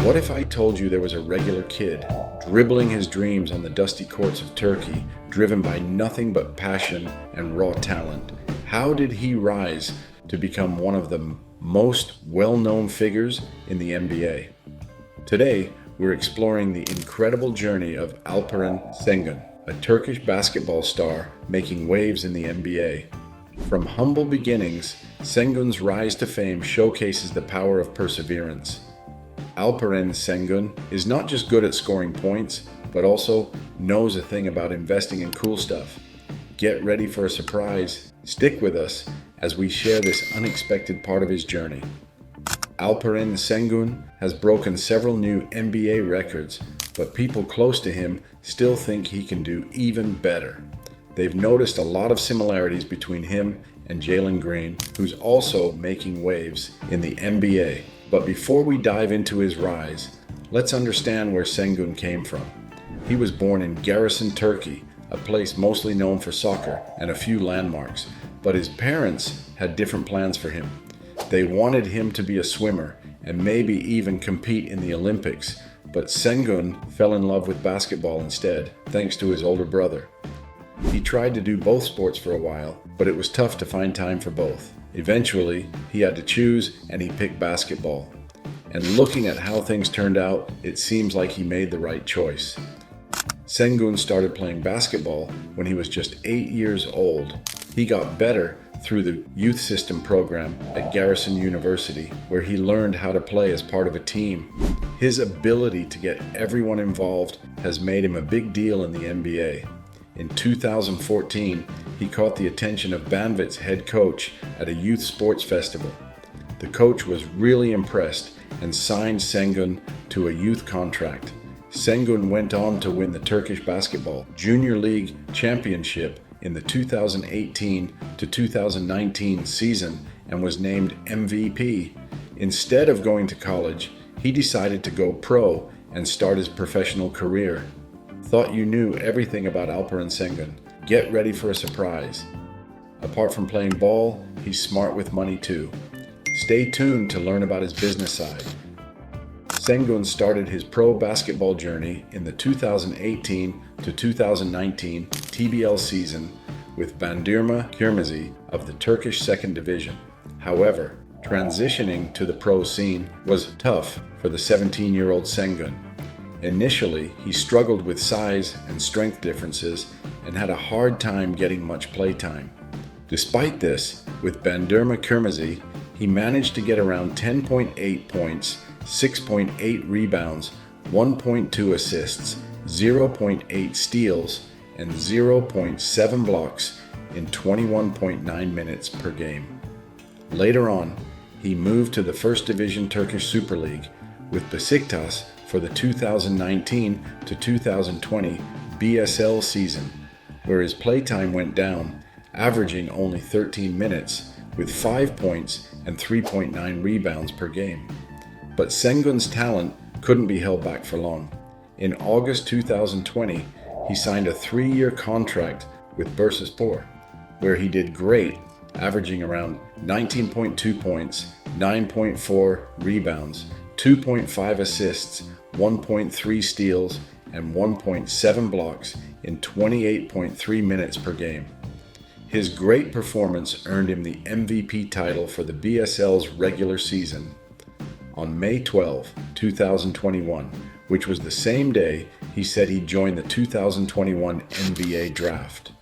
What if I told you there was a regular kid, dribbling his dreams on the dusty courts of Turkey, driven by nothing but passion and raw talent? How did he rise to become one of the most well-known figures in the NBA? Today, we're exploring the incredible journey of Alperen Sengun, a Turkish basketball star making waves in the NBA. From humble beginnings, Sengun's rise to fame showcases the power of perseverance. Alperen Sengun is not just good at scoring points, but also knows a thing about investing in cool stuff. Get ready for a surprise. Stick with us as we share this unexpected part of his journey. Alperen Sengun has broken several new NBA records, but people close to him still think he can do even better. They've noticed a lot of similarities between him and Jalen Green, who's also making waves in the NBA. But before we dive into his rise, let's understand where Sengun came from. He was born in Garrison, Turkey, a place mostly known for soccer and a few landmarks, but his parents had different plans for him. They wanted him to be a swimmer and maybe even compete in the Olympics, but Sengun fell in love with basketball instead, thanks to his older brother. He tried to do both sports for a while, but it was tough to find time for both. Eventually, he had to choose, and he picked basketball. And looking at how things turned out, it seems like he made the right choice. Sengun started playing basketball when he was just 8 years old. He got better through the youth system program at Garrison University, where he learned how to play as part of a team. His ability to get everyone involved has made him a big deal in the NBA. In 2014, he caught the attention of Banvit's head coach at a youth sports festival. The coach was really impressed and signed Sengun to a youth contract. Sengun went on to win the Turkish Basketball Junior League Championship in the 2018 to 2019 season and was named MVP. Instead of going to college, he decided to go pro and start his professional career. Thought you knew everything about Alperen Sengun? Get ready for a surprise. Apart from playing ball, he's smart with money too. Stay tuned to learn about his business side. Sengun started his pro basketball journey in the 2018 to 2019 TBL season with Bandırma Kırmızı of the Turkish Second Division. However, transitioning to the pro scene was tough for the 17-year-old Sengun. Initially, he struggled with size and strength differences and had a hard time getting much play time. Despite this, with Bandırma Kırmızı, he managed to get around 10.8 points, 6.8 rebounds, 1.2 assists, 0.8 steals, and 0.7 blocks in 21.9 minutes per game. Later on, he moved to the First Division Turkish Super League with Besiktas for the 2019 to 2020 BSL season, where his playtime went down, averaging only 13 minutes with 5 points and 3.9 rebounds per game. But Sengun's talent couldn't be held back for long. In August 2020, he signed a 3-year contract with Bursaspor, where he did great, averaging around 19.2 points, 9.4 rebounds, 2.5 assists, 1.3 steals, and 1.7 blocks in 28.3 minutes per game. His great performance earned him the MVP title for the BSL's regular season. On May 12, 2021, which was the same day he said he joined the 2021 NBA draft.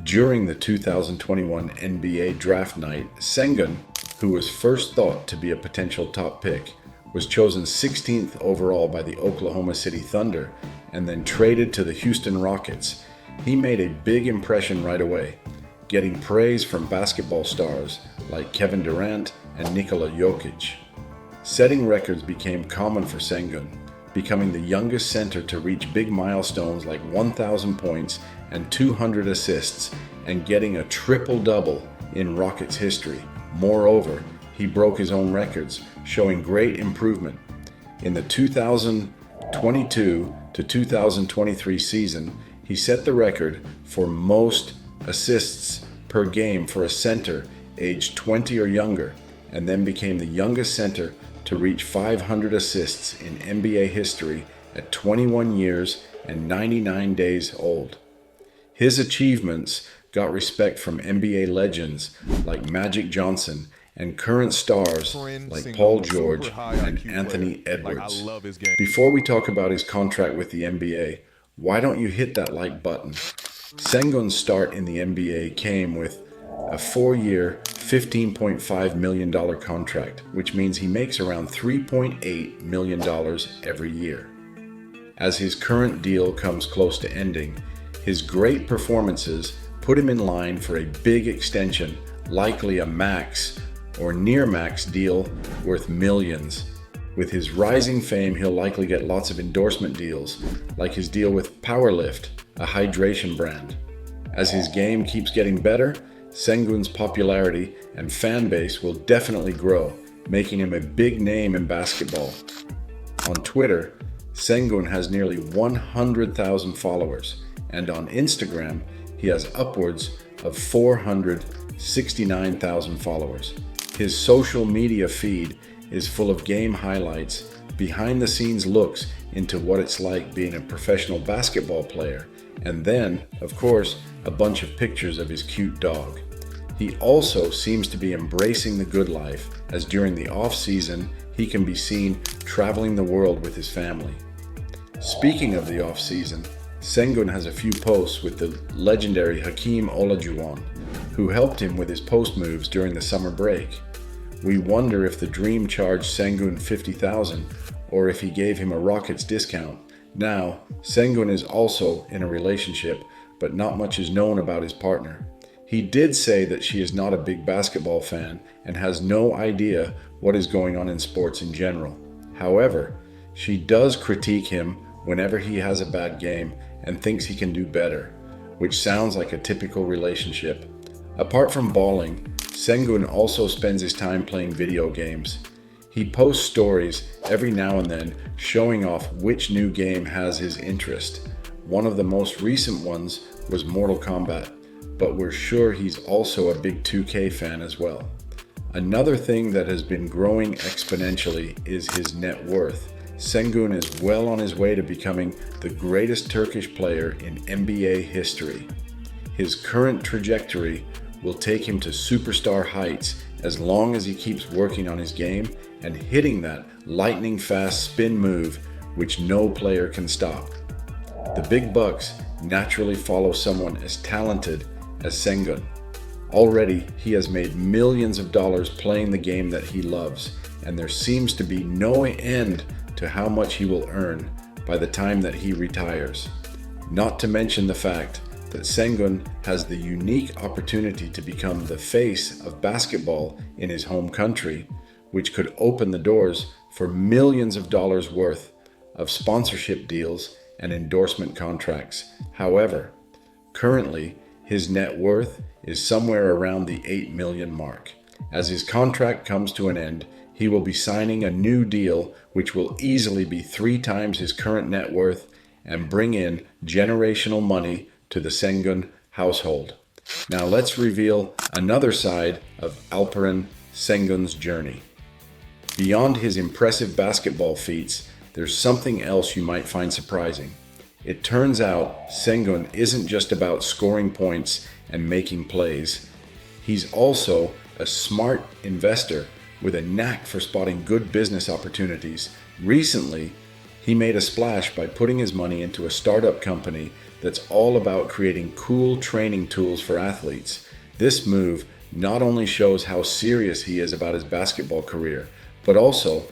During the 2021 NBA draft night, Sengun, who was first thought to be a potential top pick, was chosen 16th overall by the Oklahoma City Thunder and then traded to the Houston Rockets. He made a big impression right away, getting praise from basketball stars like Kevin Durant and Nikola Jokic. Setting records became common for Sengun, becoming the youngest center to reach big milestones like 1,000 points and 200 assists, and getting a triple-double in Rockets history. Moreover, he broke his own records, showing great improvement. In the 2022 to 2023 season, he set the record for most assists per game for a center aged 20 or younger, and then became the youngest center to reach 500 assists in NBA history at 21 years and 99 days old. His achievements got respect from NBA legends like Magic Johnson and current stars like Paul George and Anthony Edwards. Before we talk about his contract with the NBA, why don't you hit that like button? Sengun's start in the NBA came with a 4-year, $15.5 million contract, which means he makes around $3.8 million every year. As his current deal comes close to ending, his great performances put him in line for a big extension, likely a max or near max deal worth millions. With his rising fame, he'll likely get lots of endorsement deals, like his deal with Powerlift, a hydration brand. As his game keeps getting better, Sengun's popularity and fan base will definitely grow, making him a big name in basketball. On Twitter, Sengun has nearly 100,000 followers, and on Instagram, he has upwards of 469,000 followers. His social media feed is full of game highlights, behind-the-scenes looks into what it's like being a professional basketball player, and then, of course, a bunch of pictures of his cute dog. He also seems to be embracing the good life, as during the off-season, he can be seen traveling the world with his family. Speaking of the off-season, Sengun has a few posts with the legendary Hakeem Olajuwon, who helped him with his post moves during the summer break. We wonder if the Dream charged Sengun $50,000 or if he gave him a Rockets discount. Now, Sengun is also in a relationship, but not much is known about his partner. He did say that she is not a big basketball fan and has no idea what is going on in sports in general. However, she does critique him whenever he has a bad game and thinks he can do better, which sounds like a typical relationship. Apart from balling, Sengun also spends his time playing video games. He posts stories every now and then showing off which new game has his interest. One of the most recent ones was Mortal Kombat, but we're sure he's also a big 2K fan as well. Another thing that has been growing exponentially is his net worth. Sengun is well on his way to becoming the greatest Turkish player in NBA history. His current trajectory will take him to superstar heights as long as he keeps working on his game and hitting that lightning fast spin move which no player can stop. The big bucks naturally follow someone as talented as Sengun. Already, he has made millions of dollars playing the game that he loves, and there seems to be no end to how much he will earn by the time that he retires. Not to mention the fact that Sengun has the unique opportunity to become the face of basketball in his home country, which could open the doors for millions of dollars worth of sponsorship deals and endorsement contracts. However, currently, his net worth is somewhere around the $8 million mark. As his contract comes to an end, he will be signing a new deal which will easily be 3 times his current net worth and bring in generational money to the Sengun household. Now let's reveal another side of Alperen Sengun's journey. Beyond his impressive basketball feats, there's something else you might find surprising. It turns out Sengun isn't just about scoring points and making plays. He's also a smart investor with a knack for spotting good business opportunities. Recently, he made a splash by putting his money into a startup company that's all about creating cool training tools for athletes. This move not only shows how serious he is about his basketball career, but also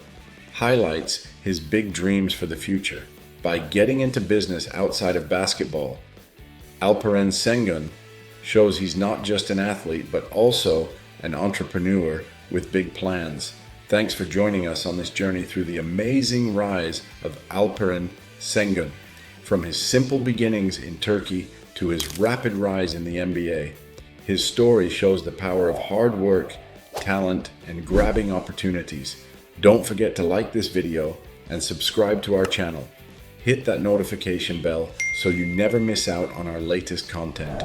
highlights his big dreams for the future. By getting into business outside of basketball, Alperen Sengun shows he's not just an athlete, but also an entrepreneur with big plans. Thanks for joining us on this journey through the amazing rise of Alperen Sengun, from his simple beginnings in Turkey to his rapid rise in the NBA. His story shows the power of hard work, talent, and grabbing opportunities. Don't forget to like this video and subscribe to our channel. Hit that notification bell so you never miss out on our latest content.